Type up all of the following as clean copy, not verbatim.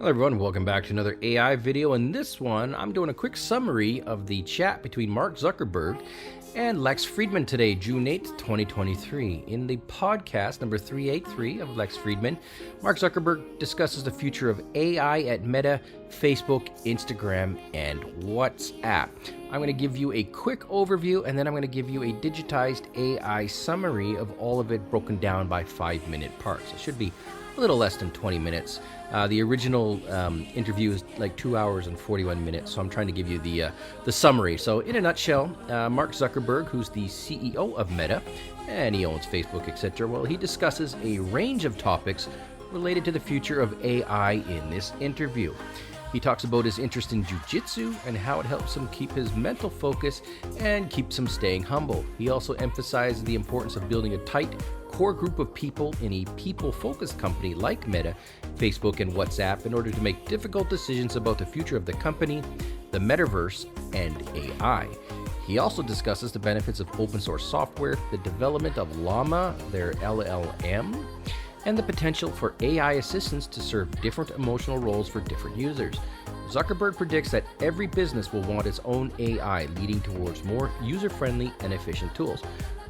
Hello everyone, welcome back to another AI video. In this one, I'm doing a quick summary of the chat between Mark Zuckerberg and Lex Fridman today, June 8th, 2023. In the podcast number 383 of Lex Fridman, Mark Zuckerberg discusses the future of AI at Meta, Facebook, Instagram, and WhatsApp. I'm going to give you a quick overview, and then I'm going to give you a digitized AI summary of all of it broken down by 5-minute parts. It should be a little less than 20 minutes. The original interview is like 2 hours and 41 minutes, so I'm trying to give you the summary. So in a nutshell, Mark Zuckerberg, who's the CEO of Meta, and he owns Facebook, etc., well, he discusses a range of topics related to the future of AI in this interview. He talks about his interest in Jiu Jitsu and how it helps him keep his mental focus and keeps him staying humble. He also emphasizes the importance of building a tight core group of people in a people-focused company like Meta, Facebook, and WhatsApp in order to make difficult decisions about the future of the company, the metaverse, and AI. He also discusses the benefits of open source software, the development of Llama, their LLM, and the potential for AI assistants to serve different emotional roles for different users. Zuckerberg predicts that every business will want its own AI, leading towards more user-friendly and efficient tools.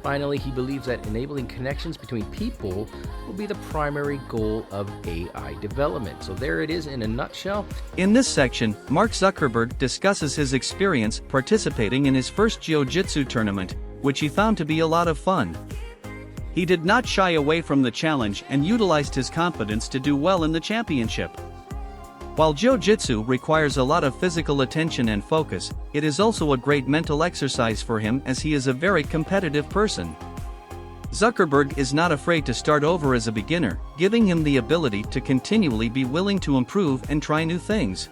Finally, he believes that enabling connections between people will be the primary goal of AI development. So there it is in a nutshell. In this section, Mark Zuckerberg discusses his experience participating in his first Jiu Jitsu tournament, which he found to be a lot of fun. He did not shy away from the challenge and utilized his confidence to do well in the championship. While Jiu Jitsu requires a lot of physical attention and focus, it is also a great mental exercise for him as he is a very competitive person. Zuckerberg is not afraid to start over as a beginner, giving him the ability to continually be willing to improve and try new things.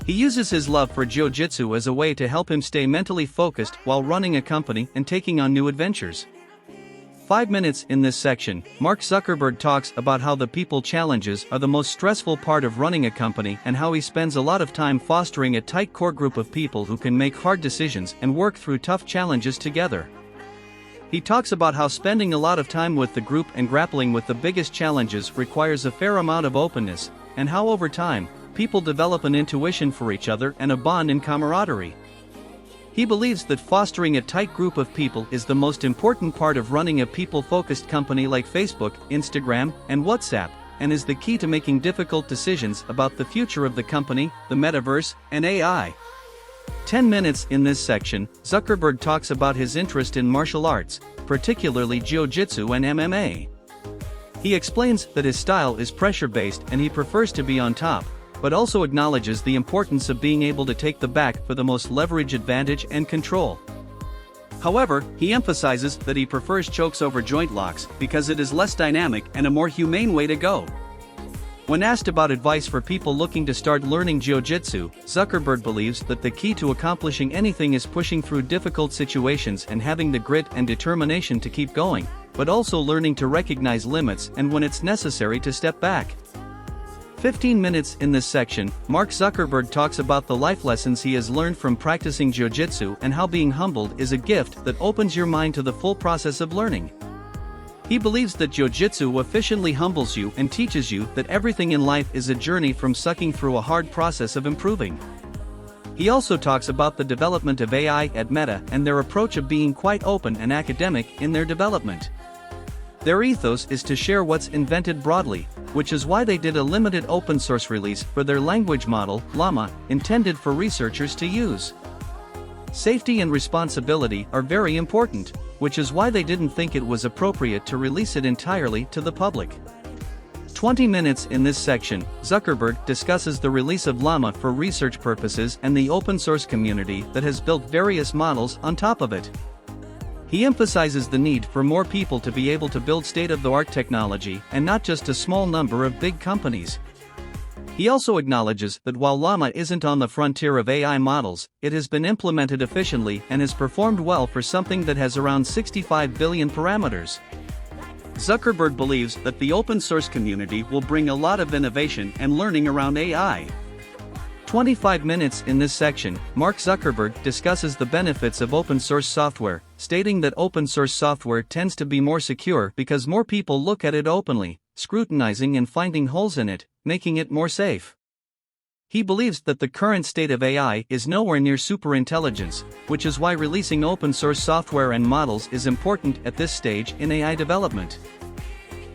He uses his love for Jiu Jitsu as a way to help him stay mentally focused while running a company and taking on new adventures. 5 minutes in this section, Mark Zuckerberg talks about how the people challenges are the most stressful part of running a company and how he spends a lot of time fostering a tight core group of people who can make hard decisions and work through tough challenges together. He talks about how spending a lot of time with the group and grappling with the biggest challenges requires a fair amount of openness, and how over time, people develop an intuition for each other and a bond in camaraderie. He believes that fostering a tight group of people is the most important part of running a people-focused company like Facebook, Instagram, and WhatsApp, and is the key to making difficult decisions about the future of the company, the metaverse, and AI. 10 minutes in this section, Zuckerberg talks about his interest in martial arts, particularly Jiu Jitsu and MMA. He explains that his style is pressure-based and he prefers to be on top, but also acknowledges the importance of being able to take the back for the most leverage advantage and control. However, he emphasizes that he prefers chokes over joint locks because it is less dynamic and a more humane way to go. When asked about advice for people looking to start learning Jiu Jitsu, Zuckerberg believes that the key to accomplishing anything is pushing through difficult situations and having the grit and determination to keep going, but also learning to recognize limits and when it's necessary to step back. 15 minutes in this section, Mark Zuckerberg talks about the life lessons he has learned from practicing Jiu Jitsu and how being humbled is a gift that opens your mind to the full process of learning. He believes that Jiu Jitsu efficiently humbles you and teaches you that everything in life is a journey from sucking through a hard process of improving. He also talks about the development of AI at Meta and their approach of being quite open and academic in their development. Their ethos is to share what's invented broadly, which is why they did a limited open source release for their language model, Llama, intended for researchers to use. Safety and responsibility are very important, which is why they didn't think it was appropriate to release it entirely to the public. 20 minutes in this section, Zuckerberg discusses the release of Llama for research purposes and the open source community that has built various models on top of it. He emphasizes the need for more people to be able to build state-of-the-art technology and not just a small number of big companies. He also acknowledges that while Llama isn't on the frontier of AI models, it has been implemented efficiently and has performed well for something that has around 65 billion parameters. Zuckerberg believes that the open source community will bring a lot of innovation and learning around AI. 25 minutes in this section, Mark Zuckerberg discusses the benefits of open source software, stating that open source software tends to be more secure because more people look at it openly, scrutinizing and finding holes in it, making it more safe. He believes that the current state of AI is nowhere near superintelligence, which is why releasing open-source software and models is important at this stage in AI development.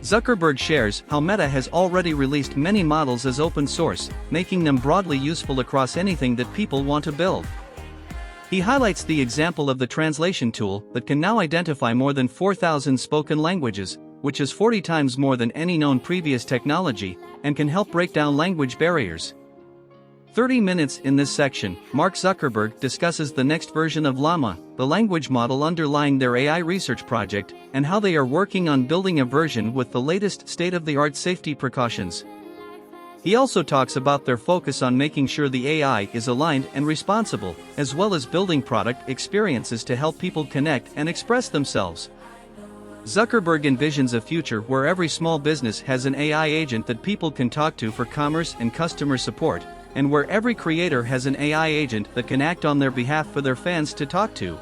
Zuckerberg shares how Meta has already released many models as open source, making them broadly useful across anything that people want to build. He highlights the example of the translation tool that can now identify more than 4,000 spoken languages, which is 40 times more than any known previous technology, and can help break down language barriers. 30 minutes in this section, Mark Zuckerberg discusses the next version of Llama, the language model underlying their AI research project, and how they are working on building a version with the latest state-of-the-art safety precautions. He also talks about their focus on making sure the AI is aligned and responsible, as well as building product experiences to help people connect and express themselves. Zuckerberg envisions a future where every small business has an AI agent that people can talk to for commerce and customer support, and where every creator has an AI agent that can act on their behalf for their fans to talk to.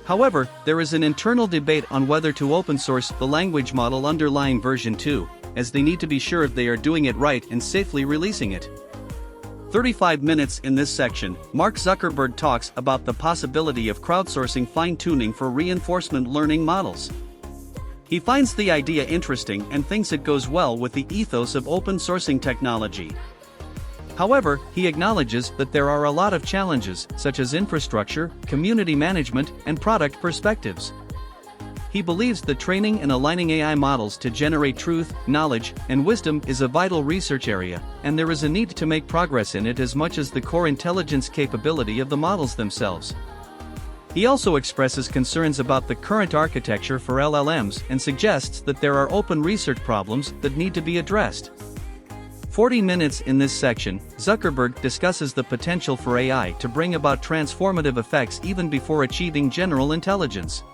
However, there is an internal debate on whether to open source the language model underlying version 2, as they need to be sure they are doing it right and safely releasing it. 35 minutes in this section, Mark Zuckerberg talks about the possibility of crowdsourcing fine-tuning for reinforcement learning models. He finds the idea interesting and thinks it goes well with the ethos of open sourcing technology. However, he acknowledges that there are a lot of challenges, such as infrastructure, community management, and product perspectives. He believes that training and aligning AI models to generate truth, knowledge, and wisdom is a vital research area, and there is a need to make progress in it as much as the core intelligence capability of the models themselves. He also expresses concerns about the current architecture for LLMs and suggests that there are open research problems that need to be addressed. 40 minutes in this section, Zuckerberg discusses the potential for AI to bring about transformative effects even before achieving general intelligence.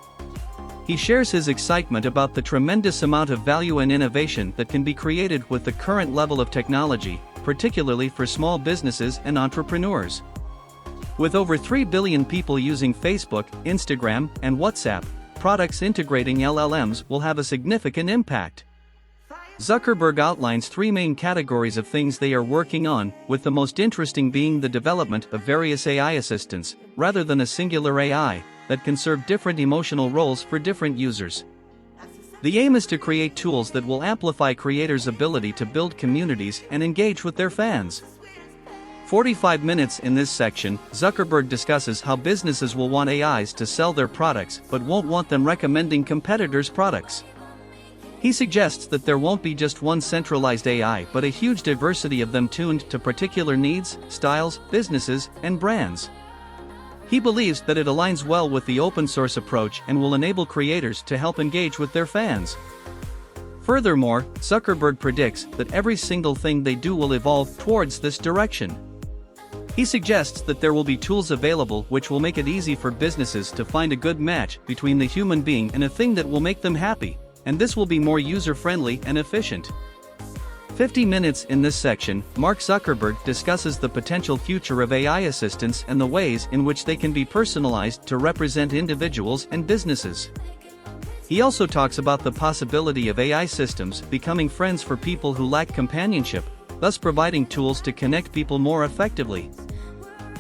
He shares his excitement about the tremendous amount of value and innovation that can be created with the current level of technology, particularly for small businesses and entrepreneurs. With over 3 billion people using Facebook, Instagram, and WhatsApp, products integrating LLMs will have a significant impact. Zuckerberg outlines 3 main categories of things they are working on, with the most interesting being the development of various AI assistants, rather than a singular AI, that can serve different emotional roles for different users. The aim is to create tools that will amplify creators' ability to build communities and engage with their fans. 45 minutes in this section, Zuckerberg discusses how businesses will want AIs to sell their products but won't want them recommending competitors' products. He suggests that there won't be just one centralized AI but a huge diversity of them tuned to particular needs, styles, businesses, and brands. He believes that it aligns well with the open source approach and will enable creators to help engage with their fans. Furthermore, Zuckerberg predicts that every single thing they do will evolve towards this direction. He suggests that there will be tools available which will make it easy for businesses to find a good match between the human being and a thing that will make them happy, and this will be more user-friendly and efficient. 50 minutes in this section, Mark Zuckerberg discusses the potential future of AI assistants and the ways in which they can be personalized to represent individuals and businesses. He also talks about the possibility of AI systems becoming friends for people who lack companionship, thus providing tools to connect people more effectively.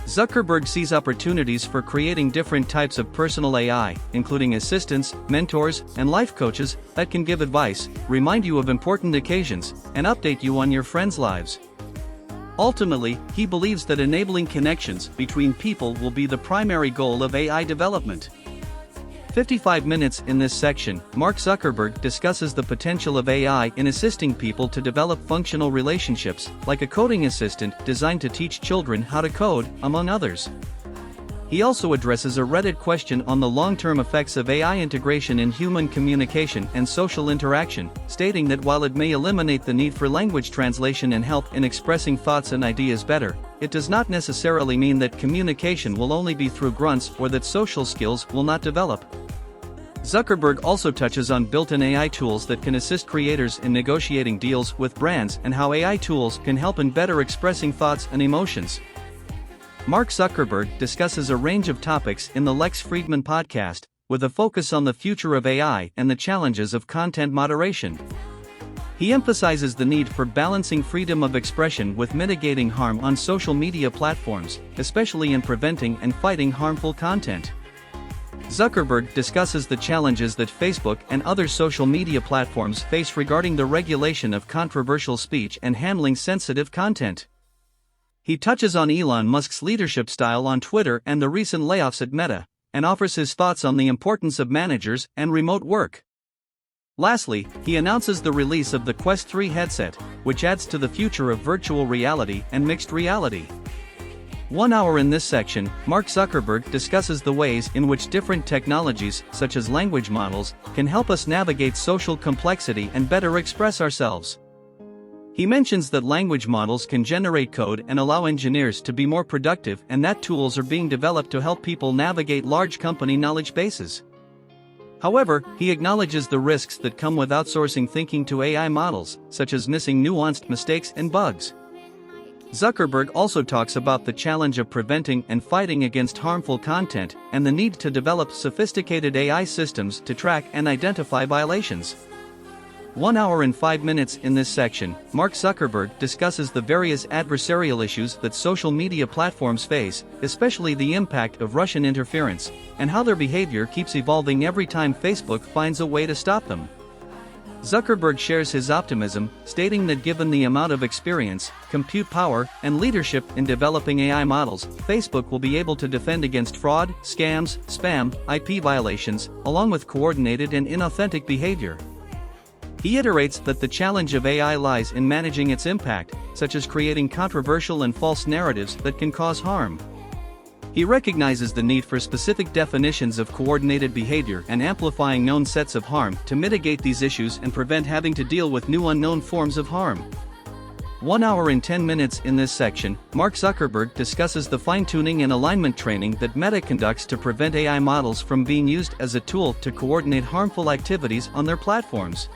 Zuckerberg sees opportunities for creating different types of personal AI, including assistants, mentors, and life coaches that can give advice, remind you of important occasions, and update you on your friends' lives. Ultimately, he believes that enabling connections between people will be the primary goal of AI development. 55 minutes in this section, Mark Zuckerberg discusses the potential of AI in assisting people to develop functional relationships, like a coding assistant designed to teach children how to code, among others. He also addresses a Reddit question on the long-term effects of AI integration in human communication and social interaction, stating that while it may eliminate the need for language translation and help in expressing thoughts and ideas better, it does not necessarily mean that communication will only be through grunts or that social skills will not develop. Zuckerberg also touches on built-in AI tools that can assist creators in negotiating deals with brands and how AI tools can help in better expressing thoughts and emotions. Mark Zuckerberg discusses a range of topics in the Lex Fridman podcast, with a focus on the future of AI and the challenges of content moderation. He emphasizes the need for balancing freedom of expression with mitigating harm on social media platforms, especially in preventing and fighting harmful content. Zuckerberg discusses the challenges that Facebook and other social media platforms face regarding the regulation of controversial speech and handling sensitive content. He touches on Elon Musk's leadership style on Twitter and the recent layoffs at Meta, and offers his thoughts on the importance of managers and remote work. Lastly, he announces the release of the Quest 3 headset, which adds to the future of virtual reality and mixed reality. 1 hour in this section, Mark Zuckerberg discusses the ways in which different technologies, such as language models, can help us navigate social complexity and better express ourselves. He mentions that language models can generate code and allow engineers to be more productive, and that tools are being developed to help people navigate large company knowledge bases. However, he acknowledges the risks that come with outsourcing thinking to AI models, such as missing nuanced mistakes and bugs. Zuckerberg also talks about the challenge of preventing and fighting against harmful content, and the need to develop sophisticated AI systems to track and identify violations. 1 hour and 5 minutes in this section, Mark Zuckerberg discusses the various adversarial issues that social media platforms face, especially the impact of Russian interference, and how their behavior keeps evolving every time Facebook finds a way to stop them. Zuckerberg shares his optimism, stating that given the amount of experience, compute power, and leadership in developing AI models, Facebook will be able to defend against fraud, scams, spam, IP violations, along with coordinated and inauthentic behavior. He iterates that the challenge of AI lies in managing its impact, such as creating controversial and false narratives that can cause harm. He recognizes the need for specific definitions of coordinated behavior and amplifying known sets of harm to mitigate these issues and prevent having to deal with new unknown forms of harm. 1 hour and 10 minutes in this section, Mark Zuckerberg discusses the fine-tuning and alignment training that Meta conducts to prevent AI models from being used as a tool to coordinate harmful activities on their platforms.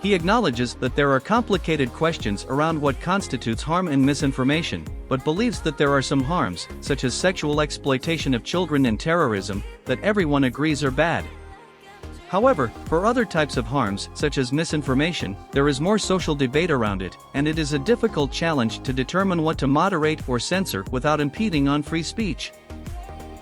He acknowledges that there are complicated questions around what constitutes harm and misinformation, but believes that there are some harms, such as sexual exploitation of children and terrorism, that everyone agrees are bad. However, for other types of harms, such as misinformation, there is more social debate around it, and it is a difficult challenge to determine what to moderate or censor without impeding on free speech.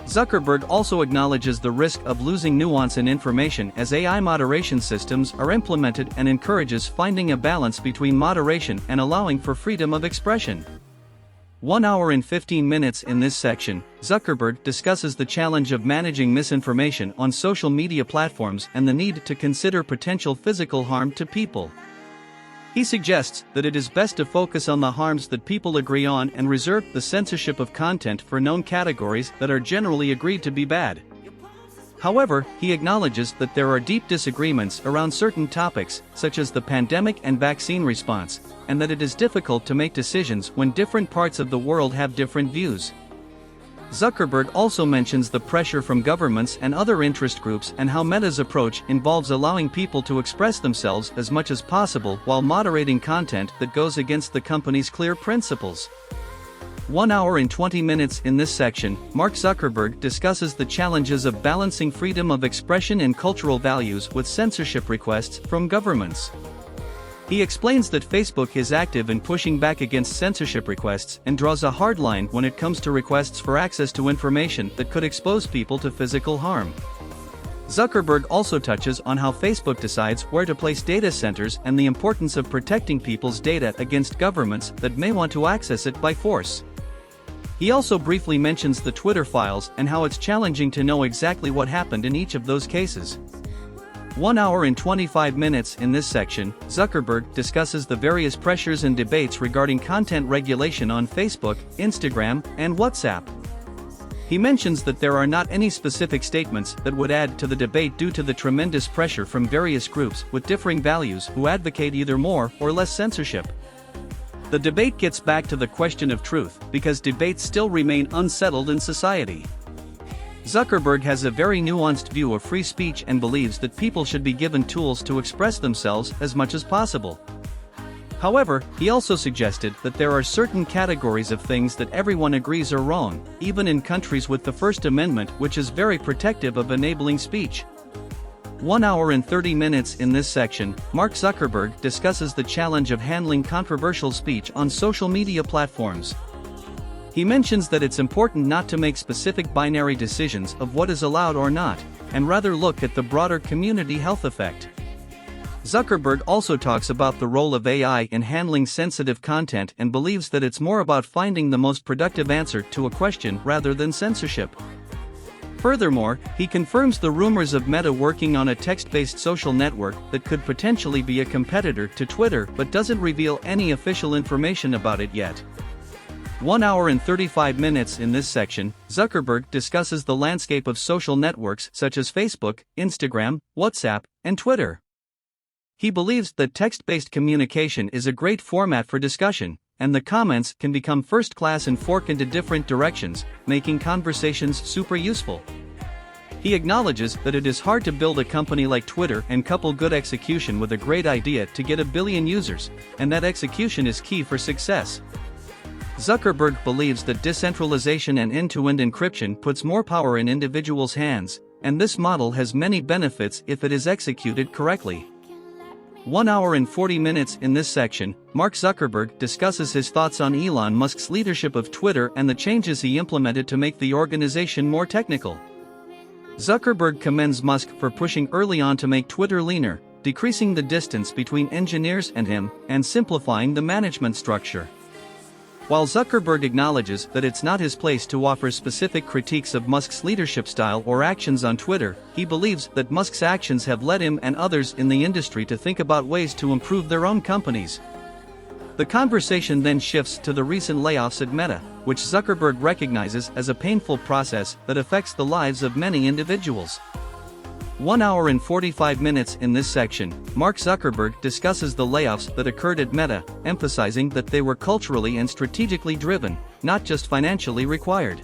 Zuckerberg also acknowledges the risk of losing nuance in information as AI moderation systems are implemented, and encourages finding a balance between moderation and allowing for freedom of expression. 1 hour and 15 minutes in this section, Zuckerberg discusses the challenge of managing misinformation on social media platforms and the need to consider potential physical harm to people. He suggests that it is best to focus on the harms that people agree on and reserve the censorship of content for known categories that are generally agreed to be bad. However, he acknowledges that there are deep disagreements around certain topics, such as the pandemic and vaccine response, and that it is difficult to make decisions when different parts of the world have different views. Zuckerberg also mentions the pressure from governments and other interest groups and how Meta's approach involves allowing people to express themselves as much as possible while moderating content that goes against the company's clear principles. 1 hour and 20 minutes in this section, Mark Zuckerberg discusses the challenges of balancing freedom of expression and cultural values with censorship requests from governments. He explains that Facebook is active in pushing back against censorship requests and draws a hard line when it comes to requests for access to information that could expose people to physical harm. Zuckerberg also touches on how Facebook decides where to place data centers and the importance of protecting people's data against governments that may want to access it by force. He also briefly mentions the Twitter files and how it's challenging to know exactly what happened in each of those cases. 1 hour and 25 minutes in this section, Zuckerberg discusses the various pressures and debates regarding content regulation on Facebook, Instagram, and WhatsApp. He mentions that there are not any specific statements that would add to the debate due to the tremendous pressure from various groups with differing values who advocate either more or less censorship. The debate gets back to the question of truth, because debates still remain unsettled in society. Zuckerberg has a very nuanced view of free speech and believes that people should be given tools to express themselves as much as possible. However, he also suggested that there are certain categories of things that everyone agrees are wrong, even in countries with the First Amendment, which is very protective of enabling speech. 1 hour and 30 minutes. In this section, Mark Zuckerberg discusses the challenge of handling controversial speech on social media platforms. He mentions that it's important not to make specific binary decisions of what is allowed or not, and rather look at the broader community health effect. Zuckerberg also talks about the role of AI in handling sensitive content and believes that it's more about finding the most productive answer to a question rather than censorship. Furthermore, he confirms the rumors of Meta working on a text-based social network that could potentially be a competitor to Twitter but doesn't reveal any official information about it yet. 1 hour and 35 minutes. In this section, Zuckerberg discusses the landscape of social networks such as Facebook, Instagram, WhatsApp, and Twitter. He believes that text-based communication is a great format for discussion, and the comments can become first-class and fork into different directions, making conversations super useful. He acknowledges that it is hard to build a company like Twitter and couple good execution with a great idea to get 1 billion users, and that execution is key for success. Zuckerberg believes that decentralization and end-to-end encryption puts more power in individuals' hands, and this model has many benefits if it is executed correctly. 1 hour and 40 minutes. In this section, Mark Zuckerberg discusses his thoughts on Elon Musk's leadership of Twitter and the changes he implemented to make the organization more technical. Zuckerberg commends Musk for pushing early on to make Twitter leaner, decreasing the distance between engineers and him, and simplifying the management structure. While Zuckerberg acknowledges that it's not his place to offer specific critiques of Musk's leadership style or actions on Twitter, he believes that Musk's actions have led him and others in the industry to think about ways to improve their own companies. The conversation then shifts to the recent layoffs at Meta, which Zuckerberg recognizes as a painful process that affects the lives of many individuals. 1 hour and 45 minutes. In this section, Mark Zuckerberg discusses the layoffs that occurred at Meta, emphasizing that they were culturally and strategically driven, not just financially required.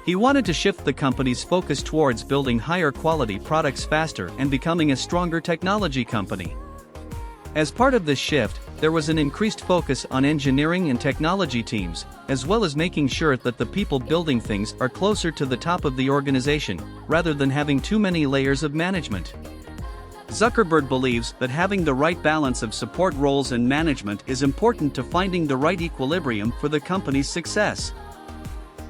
He wanted to shift the company's focus towards building higher quality products faster and becoming a stronger technology company. As part of this shift, there was an increased focus on engineering and technology teams, as well as making sure that the people building things are closer to the top of the organization, rather than having too many layers of management. Zuckerberg believes that having the right balance of support roles and management is important to finding the right equilibrium for the company's success.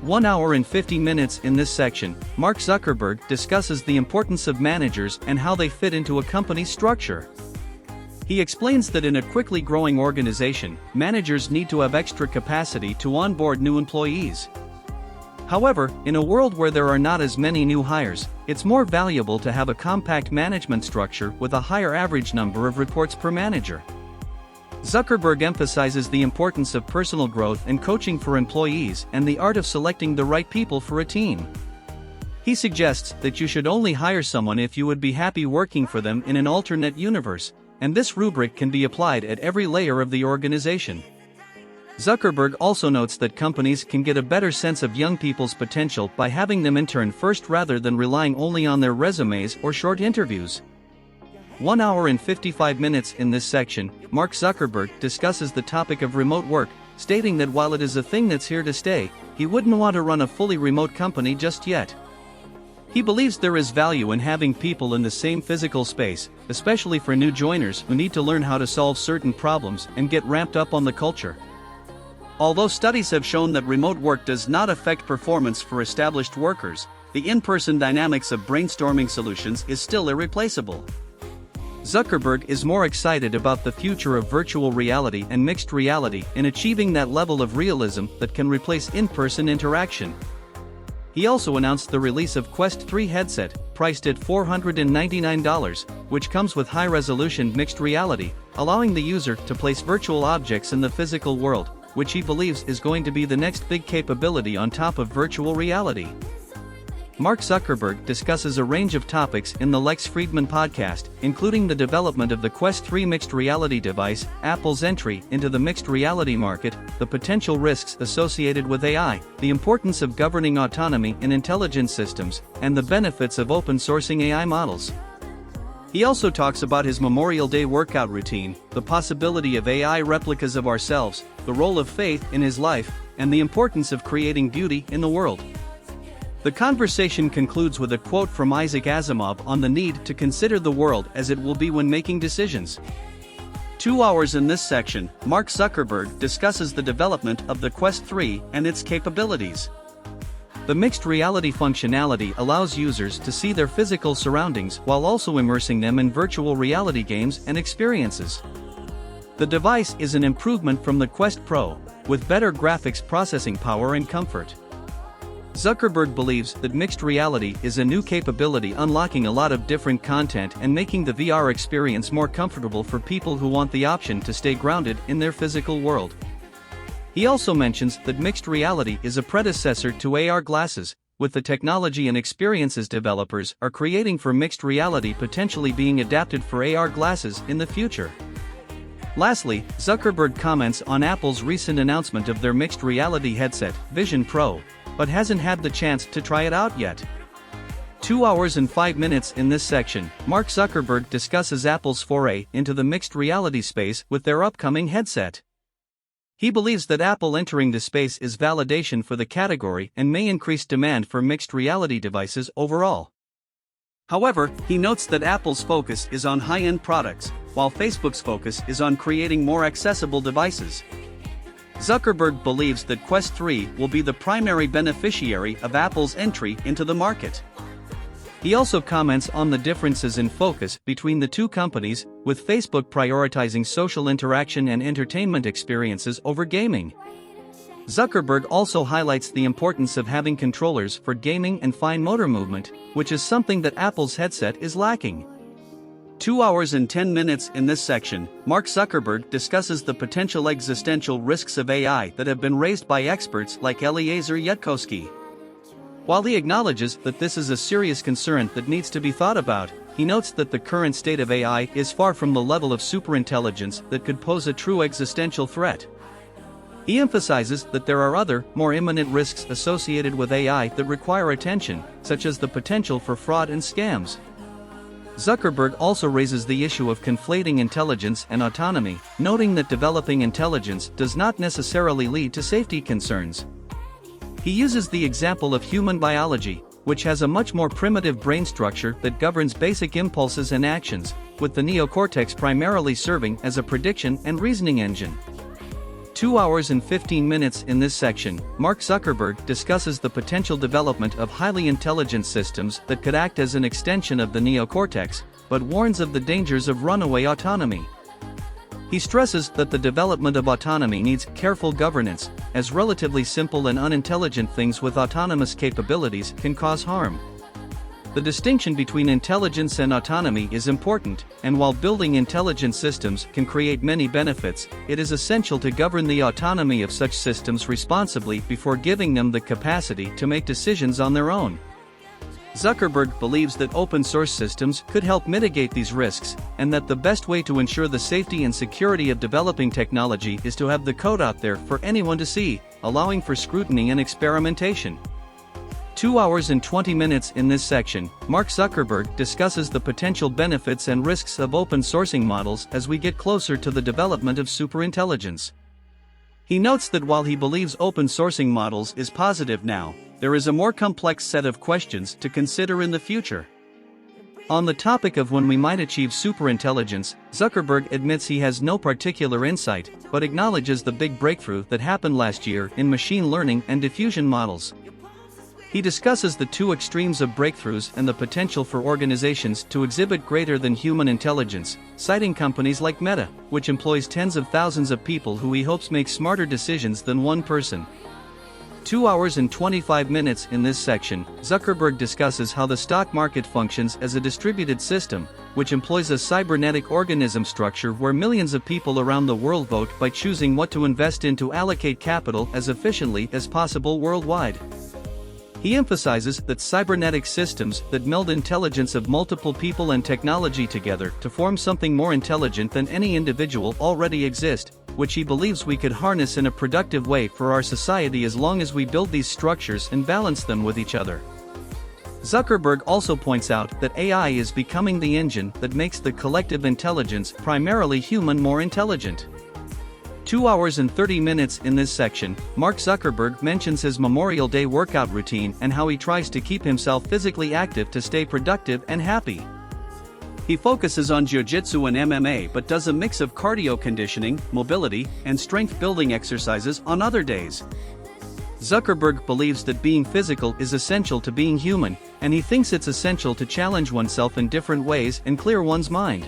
1 hour and 50 minutes. In this section, Mark Zuckerberg discusses the importance of managers and how they fit into a company's structure. He explains that in a quickly growing organization, managers need to have extra capacity to onboard new employees. However, in a world where there are not as many new hires, it's more valuable to have a compact management structure with a higher average number of reports per manager. Zuckerberg emphasizes the importance of personal growth and coaching for employees and the art of selecting the right people for a team. He suggests that you should only hire someone if you would be happy working for them in an alternate universe, and this rubric can be applied at every layer of the organization. Zuckerberg also notes that companies can get a better sense of young people's potential by having them intern first rather than relying only on their resumes or short interviews. 1 hour and 55 minutes. In this section, Mark Zuckerberg discusses the topic of remote work, stating that while it is a thing that's here to stay, he wouldn't want to run a fully remote company just yet. He believes there is value in having people in the same physical space, especially for new joiners who need to learn how to solve certain problems and get ramped up on the culture. Although studies have shown that remote work does not affect performance for established workers, the in-person dynamics of brainstorming solutions is still irreplaceable. Zuckerberg is more excited about the future of virtual reality and mixed reality in achieving that level of realism that can replace in-person interaction. He also announced the release of Quest 3 headset, priced at $499, which comes with high-resolution mixed reality, allowing the user to place virtual objects in the physical world, which he believes is going to be the next big capability on top of virtual reality. Mark Zuckerberg discusses a range of topics in the Lex Fridman podcast, including the development of the Quest 3 mixed reality device, Apple's entry into the mixed reality market, the potential risks associated with AI, the importance of governing autonomy in intelligence systems, and the benefits of open-sourcing AI models. He also talks about his Memorial Day workout routine, the possibility of AI replicas of ourselves, the role of faith in his life, and the importance of creating beauty in the world. The conversation concludes with a quote from Isaac Asimov on the need to consider the world as it will be when making decisions. 2 hours in this section, Mark Zuckerberg discusses the development of the Quest 3 and its capabilities. The mixed reality functionality allows users to see their physical surroundings while also immersing them in virtual reality games and experiences. The device is an improvement from the Quest Pro, with better graphics processing power and comfort. Zuckerberg believes that mixed reality is a new capability unlocking a lot of different content and making the VR experience more comfortable for people who want the option to stay grounded in their physical world. He also mentions that mixed reality is a predecessor to AR glasses, with the technology and experiences developers are creating for mixed reality potentially being adapted for AR glasses in the future. Lastly, Zuckerberg comments on Apple's recent announcement of their mixed reality headset, Vision Pro, but hasn't had the chance to try it out yet. 2 hours and 5 minutes in this section, Mark Zuckerberg discusses Apple's foray into the mixed reality space with their upcoming headset. He believes that Apple entering the space is validation for the category and may increase demand for mixed reality devices overall. However, he notes that Apple's focus is on high-end products, while Facebook's focus is on creating more accessible devices. Zuckerberg believes that Quest 3 will be the primary beneficiary of Apple's entry into the market. He also comments on the differences in focus between the two companies, with Facebook prioritizing social interaction and entertainment experiences over gaming. Zuckerberg also highlights the importance of having controllers for gaming and fine motor movement, which is something that Apple's headset is lacking. 2 hours and 10 minutes in this section, Mark Zuckerberg discusses the potential existential risks of AI that have been raised by experts like Eliezer Yudkowsky. While he acknowledges that this is a serious concern that needs to be thought about, he notes that the current state of AI is far from the level of superintelligence that could pose a true existential threat. He emphasizes that there are other, more imminent risks associated with AI that require attention, such as the potential for fraud and scams. Zuckerberg also raises the issue of conflating intelligence and autonomy, noting that developing intelligence does not necessarily lead to safety concerns. He uses the example of human biology, which has a much more primitive brain structure that governs basic impulses and actions, with the neocortex primarily serving as a prediction and reasoning engine. 2 hours and 15 minutes in this section, Mark Zuckerberg discusses the potential development of highly intelligent systems that could act as an extension of the neocortex, but warns of the dangers of runaway autonomy. He stresses that the development of autonomy needs careful governance, as relatively simple and unintelligent things with autonomous capabilities can cause harm. The distinction between intelligence and autonomy is important, and while building intelligent systems can create many benefits, it is essential to govern the autonomy of such systems responsibly before giving them the capacity to make decisions on their own. Zuckerberg believes that open-source systems could help mitigate these risks, and that the best way to ensure the safety and security of developing technology is to have the code out there for anyone to see, allowing for scrutiny and experimentation. 2 hours and 20 minutes in this section, Mark Zuckerberg discusses the potential benefits and risks of open sourcing models as we get closer to the development of superintelligence. He notes that while he believes open sourcing models is positive now, there is a more complex set of questions to consider in the future. On the topic of when we might achieve superintelligence, Zuckerberg admits he has no particular insight, but acknowledges the big breakthrough that happened last year in machine learning and diffusion models. He discusses the two extremes of breakthroughs and the potential for organizations to exhibit greater than human intelligence, citing companies like Meta, which employs tens of thousands of people who he hopes make smarter decisions than one person. 2 hours and 25 minutes in this section, Zuckerberg discusses how the stock market functions as a distributed system, which employs a cybernetic organism structure where millions of people around the world vote by choosing what to invest in to allocate capital as efficiently as possible worldwide. He emphasizes that cybernetic systems that meld intelligence of multiple people and technology together to form something more intelligent than any individual already exist, which he believes we could harness in a productive way for our society as long as we build these structures and balance them with each other. Zuckerberg also points out that AI is becoming the engine that makes the collective intelligence, primarily human, more intelligent. 2 hours and 30 minutes. In this section, Mark Zuckerberg mentions his Memorial Day workout routine and how he tries to keep himself physically active to stay productive and happy. He focuses on Jiu Jitsu and MMA but does a mix of cardio conditioning, mobility, and strength building exercises on other days. Zuckerberg believes that being physical is essential to being human, and he thinks it's essential to challenge oneself in different ways and clear one's mind.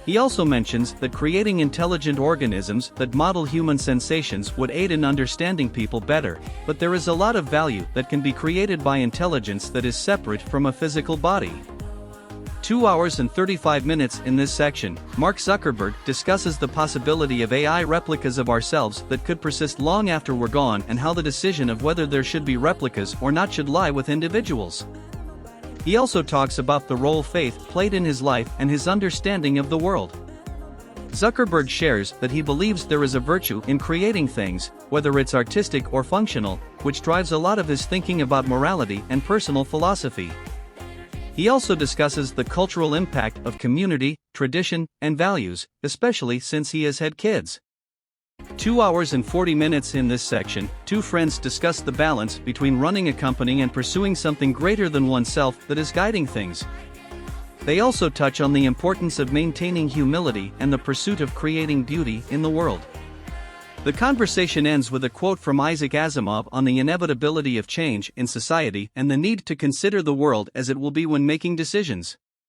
He also mentions that creating intelligent organisms that model human sensations would aid in understanding people better, but there is a lot of value that can be created by intelligence that is separate from a physical body. 2 hours and 35 minutes. In this section, Mark Zuckerberg discusses the possibility of AI replicas of ourselves that could persist long after we're gone and how the decision of whether there should be replicas or not should lie with individuals. He also talks about the role faith played in his life and his understanding of the world. Zuckerberg shares that he believes there is a virtue in creating things, whether it's artistic or functional, which drives a lot of his thinking about morality and personal philosophy. He also discusses the cultural impact of community, tradition, and values, especially since he has had kids. 2 hours and 40 minutes. In this section, two friends discuss the balance between running a company and pursuing something greater than oneself that is guiding things. They also touch on the importance of maintaining humility and the pursuit of creating beauty in the world. The conversation ends with a quote from Isaac Asimov on the inevitability of change in society and the need to consider the world as it will be when making decisions.